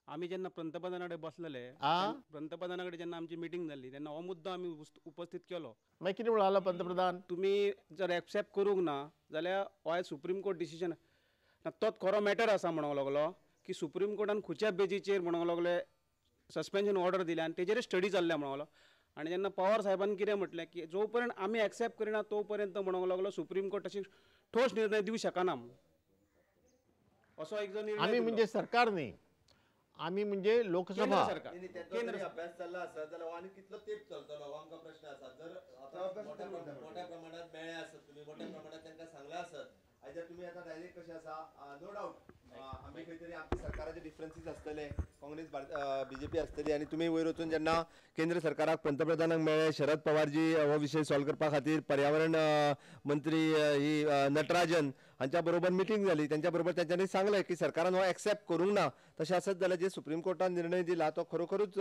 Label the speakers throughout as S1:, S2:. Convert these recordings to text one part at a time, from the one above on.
S1: आम्ही जेन्ना पंतप्रधाना कडेन बसलेले पंतप्रधाना कडेन जेन्ना आमची मिटींग जाल्ली तेन्ना हो मुद्दो आमी उपस्थित केलो.
S2: मागीर कितें म्हणलो पंतप्रधान?
S1: तुमी जर एक्सेप्ट करूंक ना जाल्यार हो आयज सुप्रीम कोर्ट डिसिजन तोच खरो मॅटर आसा म्हणूंक लागलो की सुप्रीम कोर्टान खंयच्या बेजीचेर म्हणूंक लागले सस्पेन्शन ऑर्डर दिल्या आनी तेजेर स्टडी चल्ल्या म्हणूंक लागलो. आनी जेन्ना पवार साहेबान कितें म्हटलें की जो पर्यंत आमी एक्सेप्ट करिना तो पर्यंत म्हणूंक लागलो सुप्रीम कोर्ट अशी ठोस निर्णय दिवंक शकना. असो एक जो निर्णय
S2: आमी म्हणजे सरकार न्ही, आमी म्हणजे लोकसभा.
S1: केंद्र
S3: अभ्यास चालला आसा जाल्यार आनी कितलो तेंप चलतलो आमकां प्रश्न आसा. जर आतां मोठ्या प्रमाणात मेळ्ळे आसत तुमी मोठ्या प्रमाणात तांकां सांगला आसत आयज तुमी आतां डायरेक्ट कशें आसा नो डावट आमी खंय तरी आमच्या सरकाराचे डिफरन्सीस आसतले काँग्रेस बीजेपी आसतली आनी तुमी वयर वचून जेन्ना केंद्र सरकाराक पंतप्रधानाक मेळ्ळे शरद पवारजी हो विशय सॉल्व करपा खातीर पर्यावरण मंत्री ही नटराजन हांच्या बरोबर मिटींग जाली तेंच्या बरोबर तेंच्यांनी सांगलें की सरकारान हो एक्सेप्ट करूंक ना. तशें आसत जाल्यार जे सुप्रीम कोर्टान निर्णय दिला तो खरोखरूच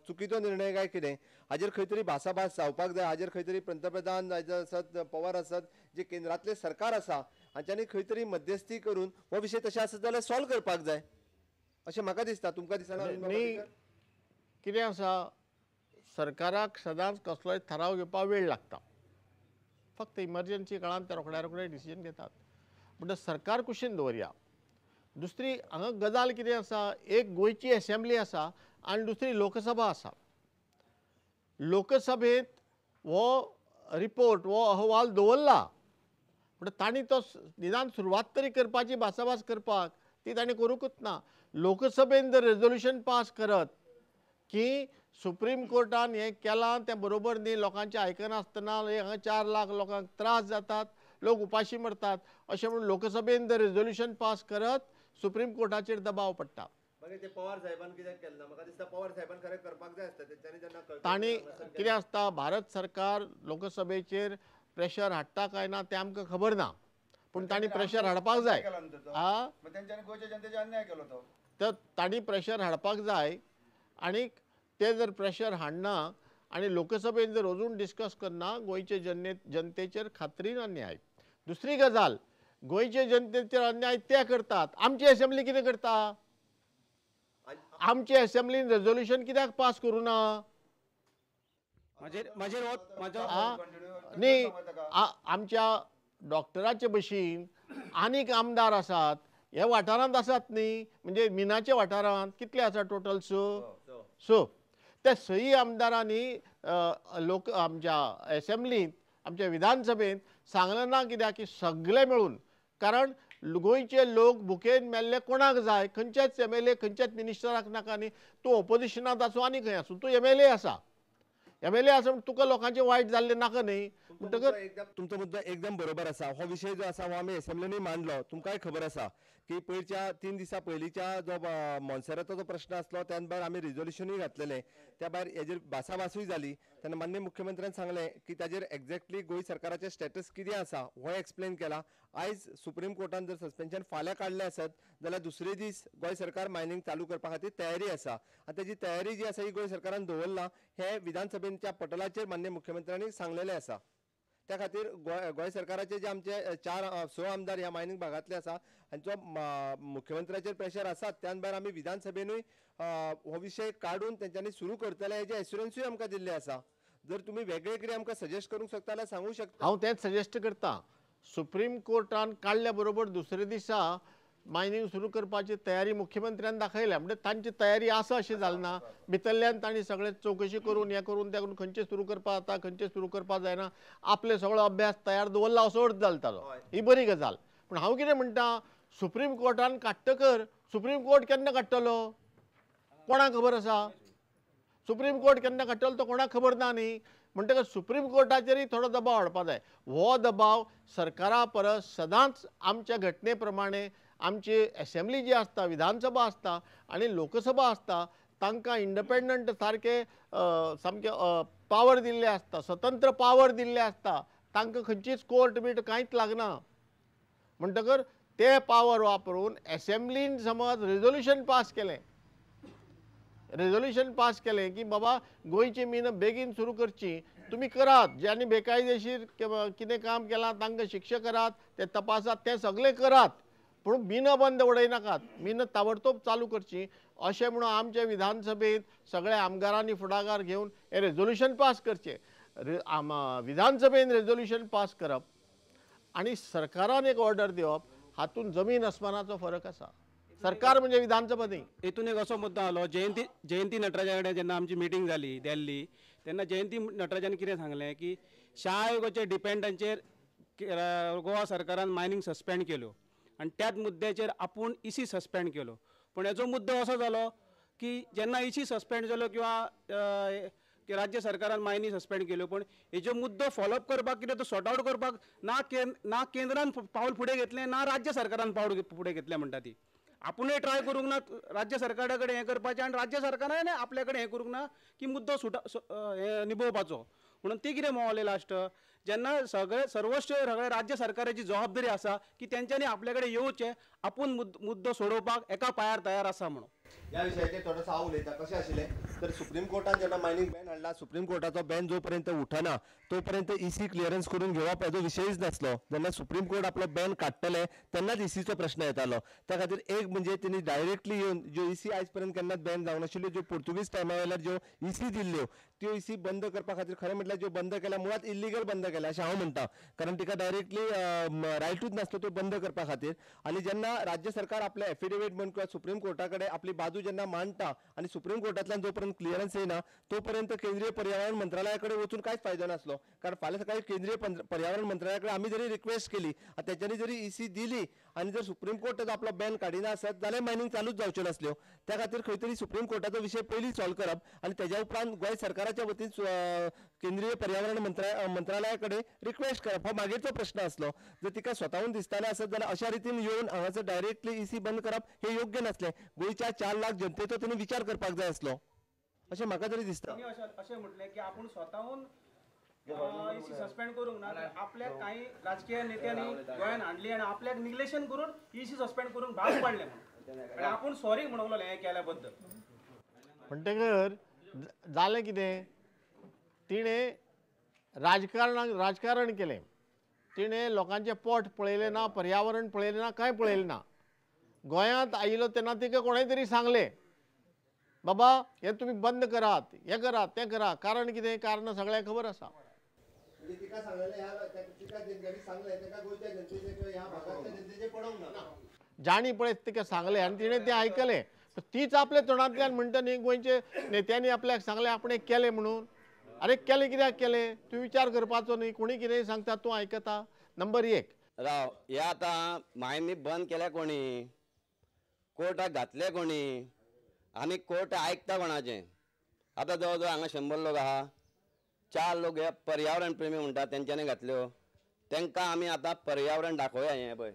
S3: चुकीचो निर्णय काय कितें हाजेर खंय तरी भासाभास जावपाक जाय. हाजेर खंय तरी पंतप्रधान आसत पवार आसत जे केंद्रांतले सरकार आसा हांच्यांनी खंय तरी मध्यस्थी करून हो विशय तशें आसत जाल्यार सॉल्व करपाक जाय अशें म्हाका दिसता. तुमकां दिसना?
S2: न्ही, कितें आसा सरकाराक सदांच कसलोय थाराव घेवपाक वेळ लागता. फक्त इमर्जन्सी काळांत ते रोखड्या रोखडे डिसिजन घेतात. म्हणटच सरकार कुशीन दवरया. दुसरी हांगा गजाल कितें आसा, एक गोंयची असेंब्ली आसा आनी दुसरी लोकसभा आसा. लोकसभेंत हो रिपोर्ट हो अहवाल दवरला म्हणटा तांणी तो निदान सुरवात तरी करपाची भासाभास करपाक ती तांणी करूंकच ना. लोकसभेन जर रेजोल्युशन पास करत की सुप्रीम कोर्टान हें केलां तें बरोबर न्ही, लोकांचें आयकनासतना हांगा 4 लाख लोकांक त्रास जातात, लोक उपाशी मरतात अशें म्हणून लोकसभेन जर रेजोल्युशन पास करत सुप्रीम कोर्टाचेर दबाव पडटा.
S3: मागीर ते पवार साहेबान कित्याक केलें ना? म्हाका दिसता पवार साहेबान खरें करपाक जाय आसता. तेंच्यांनी जेन्ना
S2: तांणी कितें आसता, भारत सरकार लोकसभेचेर प्रेशर हाडटा काय ना तें आमकां खबर ना, पूण तांणी प्रेशर हाडपाक जाय.
S4: तेंच्यांनी गोंयच्या जनतेचेर अन्याय केलो तो.
S2: तर तांणी प्रेशर हाडपाक जाय आनी ते जर प्रेशर हाडना आनी लोकसभेन जर अजून डिस्कस करना गोंयचे जनतेचेर खात्रीन अन्याय. दुसरी गजाल, गोंयचे जनतेचेर अन्याय ते करतात. आमची असेंब्ली कितें करता? आमची असेंब्लीन रेजोल्युशन कित्याक पास करूं ना? न्ही, आमच्या डॉक्टराचे भशेन आनीक आमदार आसात हे वाठारांत आसात न्ही, म्हणजे मिनाच्या वाठारांत कितले आसा टोटल? स. त्या सई आमदारांनी लोक आमच्या असेंब्लींत आमच्या विधानसभेंत सांगलें ना कित्याक की सगळे मेळून, कारण गोंयचे लोक भुकेन मेल्ले कोणाक जाय? खंयच्याच MLA खंयच्याच मिनिस्टराक नाका न्ही. तूं ऑपोजिशनांत आसूं आनी खंय आसूं, तूं MLA आसा म्हूण तुका लोकांचें वायट जाल्लें नाका न्ही. म्हणटकच
S3: तुमचो मुद्दो एकदम बरोबर आसा. हो विशय जो आसा हो आमी असेंब्लीनी मांडलो. तुमकांय खबर आसा की पयरच्या 3 दिसा पयलींच्या जो मोन्सेराताचो प्रश्न आसलो त्या भायर आमी रिजोल्युशनूय घातलेलें. त्या भायर हेजेर भासाभासूय जाली तेन्ना माननीय मुख्यमंत्र्यान सांगलें की ताजेर एक्झॅक्टली गोंय सरकाराचें स्टेटस कितें आसा हो एक्सप्लेन केला. आयज सुप्रीम कोर्टान जर सस्पेन्शन फाल्यां काडलें आसत जाल्यार दुसरे दीस गोंय सरकार मायनिंग चालू करपा खातीर तयारी आसा. आनी तेजी तयारी जी आसा ही गोंय सरकारान दवरला हें विधानसभेच्या पटलाचेर माननीय मुख्यमंत्र्यांनी सांगलेलें आसा. त्या खातीर गोंय सरकाराचे जे आमचे 4-6 आमदार ह्या मायनिंग भागांतले आसा हांचो मुख्यमंत्र्याचेर प्रेशर आसात. त्यान भायर आमी विधानसभेनूय हो विशय काडून तेंच्यांनी सुरू करतले हेजे एश्युरन्सूय आमकां दिल्ले आसा. जर तुमी वेगळे कितें आमकां सजेस्ट करूंक शकता जाल्यार सांगूं शकता.
S2: हांव तेंच सजेस्ट करतां. सुप्रीम कोर्टान काडल्या बरोबर दुसरे दिसा मायनिंग सुरू करपाची तयारी मुख्यमंत्र्यान दाखयल्या म्हणजे तांची तयारी आसा अशें जालें ना. भितरल्यान तांणी सगळे चवकशी करून हें करून तें करून खंयचें सुरू करपा जाता खंयचें सुरू करपा जायना आपले सगळो अभ्यास तयार दवरला असो अर्थ जालो ताजो. ही बरी गजाल. पूण हांव कितें म्हणटा, सुप्रीम कोर्टान काडटकर सुप्रीम कोर्ट केन्ना काडटलो कोणाक खबर आसा? सुप्रीम कोर्ट केन्ना काडटलो तो कोणाक खबर ना न्ही. म्हणटकच सुप्रीम कोर्टाचेरय थोडो दबाव हाडपा जाय. हो दबाव सरकारा परस सदांच आमच्या घटने प्रमाणे आमची असेंब्ली जी आसता, विधानसभा आसता आनी लोकसभा आसता तांकां इंडिपेंडंट सारके सामके पावर दिल्ले आसता, स्वतंत्र पावर दिल्ले आसता. तांकां खंयचीच कोर्ट बीट कांयच लागना. म्हणटकर ते पावर वापरून असेंब्लीन समज रेजोल्युशन पास केलें की बाबा गोंयची मिन बेगीन सुरू करची, तुमी करात. ज्यांनी बेकायदेशीर कितें काम केलां तांकां शिक्षा करात, ते तपासात, ते सगळे करात. पूण मिनं बंद उडयनाकात, मिनं ताबडतोब चालू करची अशें म्हणून आमच्या विधानसभेत सगळ्या आमदारांनी फुडाकार घेवन हे रेझोल्युशन पास करचे. विधानसभेन रेझोल्युशन पास करप आनी सरकारान एक ऑर्डर दिवप हातूंत जमीन अस्मानाचो फरक आसा. सरकार म्हणजे विधानसभा न्ही.
S1: हेतून एक असो मुद्दो आलो, जयंती नटराजा कडेन जेन्ना आमची मिटींग जाली दिल्ली, तेन्ना जयंती नटराजान कितें सांगलें की शाह आयोगाच्या डिपेंडांचेर गोवा सरकारान मायनींग सस्पेंड केल्यो आनी त्याच मुद्द्याचेर आपूण इसी सस्पेंड केलो. पूण हेजो मुद्दो असो जालो की जेन्ना इसी सस्पेंड जालो किंवा राज्य सरकारान मायनींग सस्पेंड केल्यो, पूण हेजो मुद्दो फॉलोअप करपाक कितें तो सॉर्ट आवट करपाक ना केंद्रान पावल फुडें घेतलें ना राज्य सरकारान पावल फुडें घेतलें म्हणटा ती. आपुणूय ट्राय करूंक ना राज्य सरकारा कडेन हें करपाचें आनी राज्य सरकारान आपल्या कडेन हें करूंक ना की मुद्दो निभोवपाचो. म्हणून ती कितें मोवलें लास्ट जेन्ना सर्वोच्च सगळे राज्य सरकाराची जबाबदारी आसा की तेंच्यांनी आपल्या कडेन येवचें, आपूण मुद्दो सोडोवपाक एका पांयार तयार आसा म्हणून.
S3: ह्या विशयाचेर थोडोसो हांव उलयतां. कशें आशिल्लें तर सुप्रीम कोर्टान जेन्ना मायनींग बॅन हाडला, सुप्रीम कोर्टाचो बॅन जो पर्यंत उठना तो पर्यंत इसी क्लियरन्स करून घेवप हेजो विशयच नासलो. जेन्ना सुप्रीम कोर्ट आपलो बॅन काडटले तेन्नाच इसीचो प्रश्न येतालो. त्या खातीर एक म्हणजे तेणी डायरेक्टली येवन ज्यो इसी आयज पर्यंत केन्नाच बॅन जावं नाशिल्ल्यो, ज्यो पुर्तुगीज टायमा वयल्यार ज्यो इसी दिल्ल्यो त्यो इसी बंद करपा खातीर खरें म्हटल्यार ज्यो बंद केल्या मुळात इल्लिगल बंद केल्या अशें हांव म्हणटा. कारण तिका डायरेक्टली रायटूच नासलो त्यो बंद करपा खातीर. आनी जेन्ना राज्य सरकार आपले एफिडेवीट म्हणून किंवा सुप्रीम कोर्टा कडेन आपली बाजू जेन्ना मांडटा आनी सुप्रीम कोर्टांतल्यान जो पर्यंत क्लियरन्स येना तो पर्यंत केंद्रीय पर्यावरण मंत्रालया कडेन वचून कांयच फायदो नासलो. कारण फाल्यां सकाळी केंद्रीय पर्यावरण मंत्रालया कडेन आमी जरी रिक्वेस्ट केली, तेच्यांनी जरी इसी दिली आनी जर सुप्रीम कोर्टाचो आपलो बॅन काडिना आसत जाल्यार मायनींग चालूच जावच्यो नासल्यो. त्या खातीर खंय तरी सुप्रीम कोर्टाचो विशय पयलीं सॉल्व करप आनी तेज्या उपरांत गोंय सरकाराच्या वतीन केंद्रीय पर्यावरण मंत्रालया कडेन रिक्वेस्ट करप हो मागीरचो प्रश्न आसलो. जर तिका स्वताहून दिसतालें आसत जाल्यार अशा रितीन येवन हांगासर डायरेक्टली इसी बंद करप हे योग्य नासलें. गोंयच्या 4 लाख जनतेचो तिणी विचार करपाक जाय आसलो अशें म्हाका तरी दिसता.
S1: अशें म्हटलें की आपूण स्वताहून इसी सस्पेंड करूंक ना, आपल्याक काही राजकीय नेत्यांनी गोंयान हाडली आनी आपल्याक निग्लेशन करून इसी सस्पेंड करून भाग पाडले म्हणून आपूण सॉरी म्हणूंक हें केल्या बद्दल.
S2: म्हणटकर जालें कितें, तिणें राजकारण केलें. तिणें लोकांचें पोट पळयलें ना, पर्यावरण पळयलें ना, कांय पळयलें ना. गोंयांत आयिल्लो तेन्ना तिका कोणें तरी सांगलें बाबा हें तुमी बंद करात, हें करात, तें करा. कारण कितें, कारण सगळ्यांक खबर आसा. जाणी पळयत तिका सांगलें आनी तिणें तें आयकलें. तीच आपल्या तोंडांतल्यान म्हणटा न्ही गोंयचे नेत्यांनी आपल्याक सांगलें आपण हें केलें म्हणून. अरे केलें कित्याक केलें, तूं विचार करपाचो न्ही. कोणी कितेंय सांगता तूं आयकता. नंबर 1
S5: राव, हे आतां मायनी बंद केल्या कोणी, कोर्टाक घातले कोणी आनी कोर्ट आयकता कोणाचें. आतां जवळ जवळ हांगा 100 लोक आहा, 4 लोक हे पर्यावरण प्रेमी म्हणटा तेंच्यांनी घातल्यो. तांकां आमी आतां पर्यावरण दाखोवया. हें पळय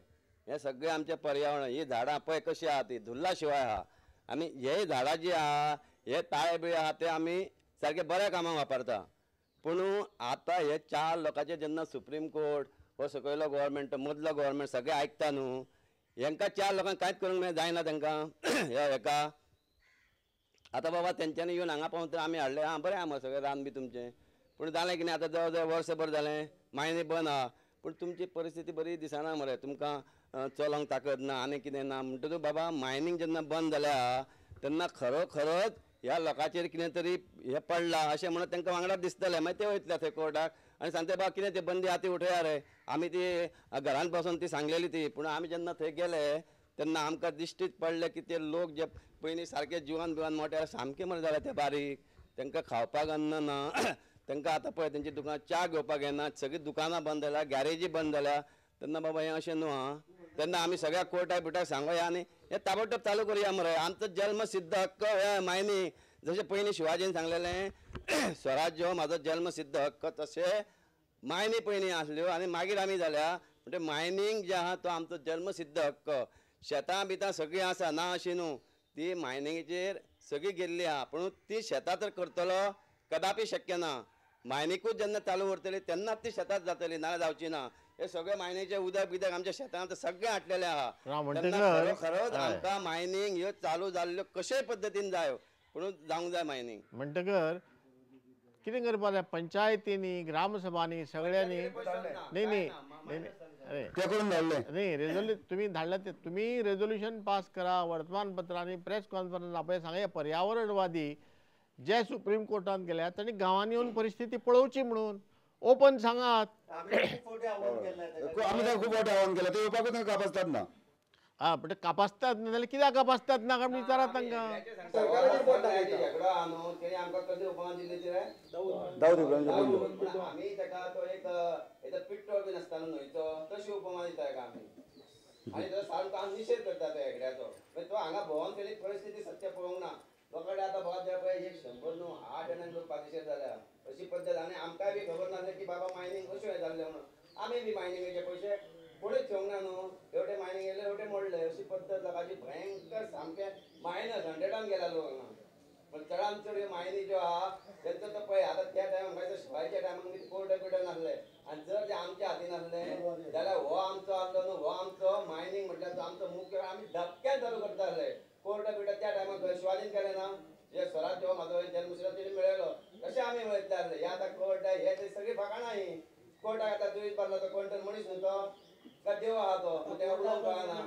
S5: हें सगळें आमचें पर्यावरण. ही झाडां पळय कशीं आहा, ती धुल्ला शिवाय आहा. आनी हे झाडां जीं आहा, हे ताळे बी आहा ते आमी सारके बऱ्या कामाक वापरता. पूण आतां हे 4 लोकांचे जेन्ना सुप्रीम कोर्ट हो सकयलो गव्हर्मेंट मदलो गव्हर्मेंट सगळें आयकता न्हू, हेंकां 4 लोकांक कांयच करूंक जायना तांकां हेका. आतां बाबा तेंच्यांनी येवन हांगा पावून आमी हाडलें, आं बरें आहा मरे सगळें रान बी तुमचें. पूण जालें कितें, आतां जवळ जवळ वर्सभर जालें मायनी बंद आहा. पूण तुमची परिस्थिती बरी दिसना मरे, तुमकां चलोंक ताकद ना आनी कितें ना. म्हणटकूच बाबा मायनींग जेन्ना बंद जाल्या तेन्ना खरोखरच ह्या लोकांचेर कितें तरी हें पडलां अशें म्हणून तांकां वांगडा दिसतलें. मागीर ते वयतले थंय कोर्टाक आनी सांगता बाबा कितें तें बंदी आहा ती उठया रे. आमी ती घरान बसून ती सांगलेली ती. पूण आमी जेन्ना थंय गेले तेन्ना आमकां दिश्टीच पडलें की ते लोक जे पयलीं सारके जिवन बिवन मोट्यार सामके मरे जाले ते बारीक, तांकां खावपाक अन्न ना. तांकां आतां पळय तेंची दुकान च्या घेवपाक येना, सगळीं दुकानां बंद जाल्या, गॅरेजी बंद जाल्या. तेन्ना बाबा हें अशें न्हू आं. तेन्ना आमी सगळ्या कोर्टाक बिटाक सांगुया आनी हें ताबडतोब चालू करुया मरे. आमचो जल्म सिद्ध हक्क हें मायनींग. जशें पयलीं शिवाजीन सांगलेलें स्वराज्य हो म्हाजो जल्म सिद्ध हक्क, तशें मायनी पयलीं आसल्यो आनी मागीर आमी जाल्या. म्हणजे मायनींग जें आहा तो आमचो जल्म सिद्ध हक्क. शेतां बितां सगळीं आसा ना अशी न्हू, ती मायनिंगेचेर सगळीं गेल्ली आहा. पूण ती शेतां तर करतलो कदापि शक्य ना. मायनिंगूच जेन्ना चालू उरतली तेन्नाच ती शेतांत जातली, नाल्यार जावची ना. हे सगळे मायनिंगचे उदक बिदक आमच्या शेतांत सगळें हाडलेलें आहा. खरोखरोच आमकां मायनींग ह्यो चालू जाल्ल्यो कशेय पद्दतीन जाय, पूण जावंक जाय मायनींग.
S2: म्हणटकर कितें करपाक जाय, पंचायतींनी ग्रामसभांनी सगळ्यांनी न्ही न्ही
S4: ते करून धाडले
S2: नाही तुम्ही धाडलं ते तुम्ही रेझोल्युशन पास करा, वर्तमानपत्रांनी प्रेस कॉन्फरन्स आपले सांगा. पर्यावरणवादी जे सुप्रीम कोर्टान गेल्या त्यांनी गांवांनी येऊन परिस्थिती पळोवची म्हणून ओपन सांगात.
S4: आम्ही काय खूप मोठे आव्हान केलं ते येवपाकूच ना कापासतात ना.
S2: हा पण कापासतात ना जाल्यार कित्याक कापासतात ना कारण विचारात तांकां.
S5: झगडो आहा न्हू तेणी आमकां कधी उपमा दिल्ली ती रे
S4: दाऊद इब्राहिम
S5: पण आमी ताका तो एक पिट्टो बीन आसता न्हंयचो तशी उपमा दिता ताका आमी आनी तो सारको आमी निशेध करता तो हेगड्याचो. तो हांगा भोंवून तेणी परिस्थिती सत्य पळोवंक ना. लोकांकडे आतां भोंवत जे पळय 100 न्हू 8 जाणांक लोक पादेशीर जाल्या अशी पद्दत. आनी आमकांय बी खबर नासलें की बाबा मायनींग कशें हें जाल्लें म्हणून. आमी बी मायनिंगेचे पयशे कोणीच घेवंक ना न्हू. एवढे मायनींग येयले एवढे मोडले अशी पद्दत लोकांची भयंकर सामकें -100 गेला लोक हांगा. पण चडांत चड मायनी ज्यो आहा तेंचो तो पळय आतां त्या टायमार मागीर शिवायच्या टायमार कोर्ट बिर्ट नासले आनी जर ते आमच्या हातीन आसले जाल्यार हो आमचो आसलो न्हू. हो आमचो मायनींग म्हटल्यार तो आमचो मुख्य आमी धपक्यान चालू करता आसले. कोर्ट बिर्ट त्या टायमार शिवाजीन केलें ना. जे स्वराज्य हो म्हाजो जन्मसिद्ध तेणी मेळयलो तशें आमी वयतले आसले. हे आतां कोर्ट हे ते सगळीं फकाणां ही. कोर्टाक आतां जुईत मारलो तो कोण तर मनीस न्हू तो का देव आहा तो तेका उलोवंक कळना.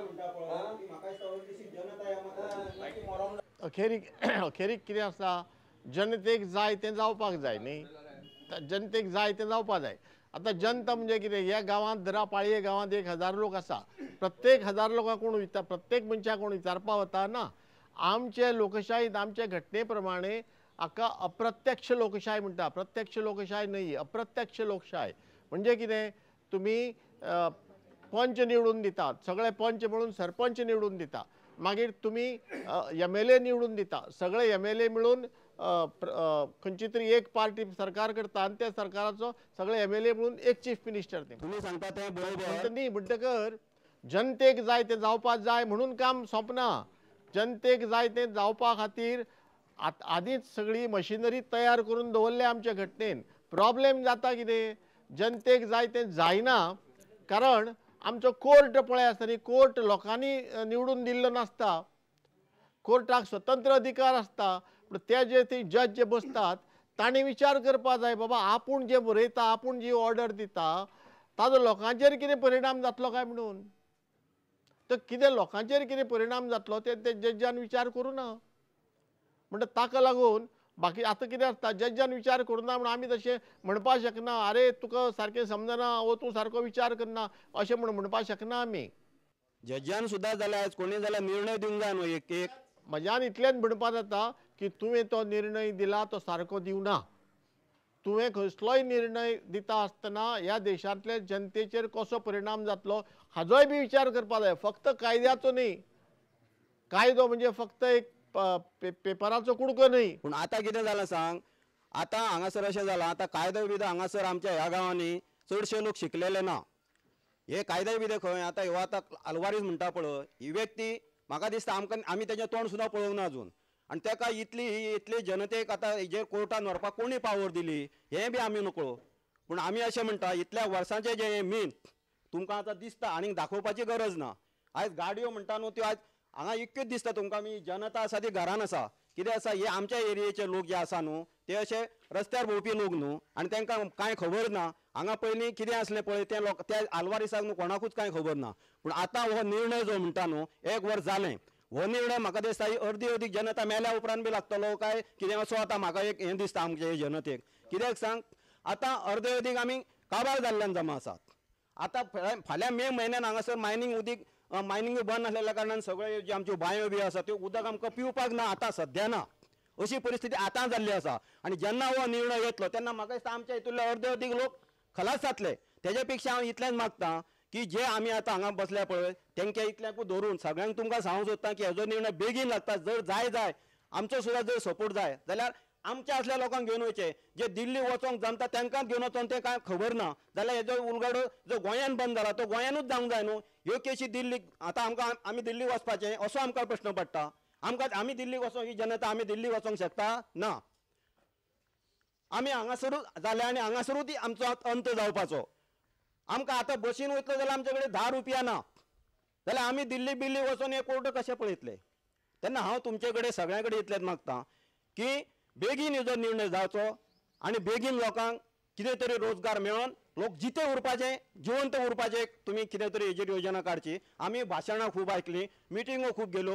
S2: अखेरीक कितें आसा जनतेक जाय तें जावपाक जाय न्ही. जनतेक जाय तें जावपाक जाय. आतां जनता म्हणजे कितें ह्या गांवांत दरा पाळये गांवांत 1000 लोक आसा. प्रत्येक 1000 लोकांक कोण विचार प्रत्येक मनशाक कोण विचारपा वता ना. आमचे लोकशाहीत आमचे घटने प्रमाणे हाका अप्रत्यक्ष लोकशाय म्हणटा. प्रत्यक्ष लोकशाय न्हय अप्रत्यक्ष लोकशाय म्हणजे कितें तुमी पंच निवडून दितात. सगळे पंच म्हणून सरपंच निवडून दिता. मागीर तुमी MLA निवडून दिता. सगळे MLA मिळून खंयची तरी एक पार्टी सरकार करता आनी त्या सरकाराचो सगळे MLA म्हणून एक चीफ मिनिस्टर ते
S3: तुम्ही सांगता ते बरोबर
S2: न्ही. म्हणटकर जनतेक जाय तें जावपाक जाय म्हणून काम सोंपना. जनतेक जाय तें जावपा खातीर आदींच सगळी मशिनरी तयार करून दवरल्या आमच्या घटनेन. प्रॉब्लेम जाता कितें जनतेक जाय तें जायना कारण आमचो कोर्ट पळय आसता न्ही. कोर्ट लोकांनी निवडून दिल्लो नासता. कोर्टाक स्वतंत्र अधिकार आसता. पूण ते जे थंय जज जे बसतात तांणी विचार करपा जाय बाबा आपूण जे बरयता आपूण जी ऑर्डर दिता ताजो लोकांचेर कितें परिणाम जातलो काय म्हणून. तर कितें लोकांचेर कितें परिणाम जातलो ते जजान विचार करूं ना. म्हणटा ताका लागून बाकी आतां कितें आसता जजान विचार करूना म्हणून आमी तशें म्हणपाक शकना आरे तुका सारकें समजना वो तूं सारको विचार करना अशें म्हणपाक शकना आमी.
S3: जजान सुद्दां जाल्यार कोणी जाल्यार निर्णय दिवंक जाय न्हू एक
S2: म्हज्यान इतलेंच म्हणपा जाता की तुवें तो निर्णय दिला तो सारको दिवना. तुवें कसलोय निर्णय दिता आसतना ह्या देशांतल्या जनतेचेर कसो परिणाम जातलो हाजोय बी विचार करपा जाय. फक्त कायद्याचो न्ही. कायदो म्हणजे फक्त एक पेपराचो कुडको न्ही.
S3: पूण आतां कितें जालां सांग. आतां हांगासर अशें जालां आतां कायदो बिदो हांगासर आमच्या ह्या गांवांनी चडशे लोक शिकलेले ना. हे कायदे बिदे खंय आतां ह्यो आतां आलवारीस म्हणटा पळय ही व्यक्ती म्हाका दिसता आमी तेजें तोंड सुद्दां पळोवंक ना अजून. आनी ताका इतली जनतेक आतां हेजेर कोर्टान व्हरपाक कोणी पावर दिली हें बी आमी नकळो. पूण आमी अशें म्हणटा इतल्या वर्सांचें जें मीन तुमकां आतां दिसता आनीक दाखोवपाची गरज ना. आयज गाडयो म्हणटा न्हू त्यो आयज हांगा इतक्योच दिसता तुमकां आमी जनता आसा ती घरान आसा. कितें आसा हे आमच्या एरियेचे लोक जे आसा न्हू ते अशे रस्त्यार भोंवपी लोक न्हू आनी तांकां कांय खबर ना. हांगा पयलीं कितें आसलें पळय तें लोक त्या आलवारीसाक न्हू कोणाकूच कांय खबर ना. पूण आतां हो निर्णय जो म्हणटा न्हू 1 वर्स जालें. हो निर्णय म्हाका दिसता ही अर्दी जनता मेल्या उपरांत बी लागतलो काय कितें असो आतां म्हाका एक हें दिसता आमचे जनतेक. कित्याक सांग आतां अर्दे आमी काबार जाल्ल्यान जमा आसात. आतां फाल्यां मे म्हयन्यान हांगासर मायनींग बंद आसलेल्या कारणान सगळे जे आमच्यो बांयो बी आसा त्यो उदक आमकां पिवपाक ना आतां सद्या ना. अशी परिस्थिती आतां जाल्ली आसा. आनी जेन्ना हो निर्णय येतलो तेन्ना म्हाका दिसता आमच्या हितूंतले अर्दे लोक खलास जातले. तेज्या पेक्षा हांव इतलेंच मागतां की जे आमी आतां हांगा बसल्या पळय तेंकां इतल्याकूच धरून सगळ्यांक तुमकां सांगूंक सोदता की हेजो निर्णय बेगीन लागता. जर जाय आमचो सुद्दां जर सपोर्ट जाय जाल्यार आमच्या असल्या लोकांक घेवन वयचे. जे दिल्ली वचोंक जमता तांकांच घेवन वचोन तें कांय खबर ना जाल्यार हेजो उलगडो जो गोंयान बंद जाला तो गोंयानूच जावंक जाय न्हू. ह्यो केसी दिल्लीक आतां आमी दिल्ली वचपाचें असो आमकां प्रश्न पडटा. आमी दिल्ली वचोंक ही जनता आमी दिल्ली वचोंक शकता ना. आमी हांगासरूच जाले आनी हांगासरूच आमचो अंत जावपाचो. आमकां आतां बसीन वयतलो जाल्यार आमचे कडेन 10 रुपया ना जाल्यार आमी दिल्ली वचोन हे कोर्ट कशें पळयतले. तेन्ना हांव तुमचे कडेन सगळ्यां कडेन इतलेंच मागतां की बेगीन हेजो निर्णय जावचो आनी बेगीन लोकांक कितें तरी रोजगार मेळोन
S6: लोक जिते उरपाचे जिवंत उरपाचे तुम्ही कितें तरी हेजेर योजना काडची आमी भाशणां खूब आयकली मिटिंगो खूब गेलो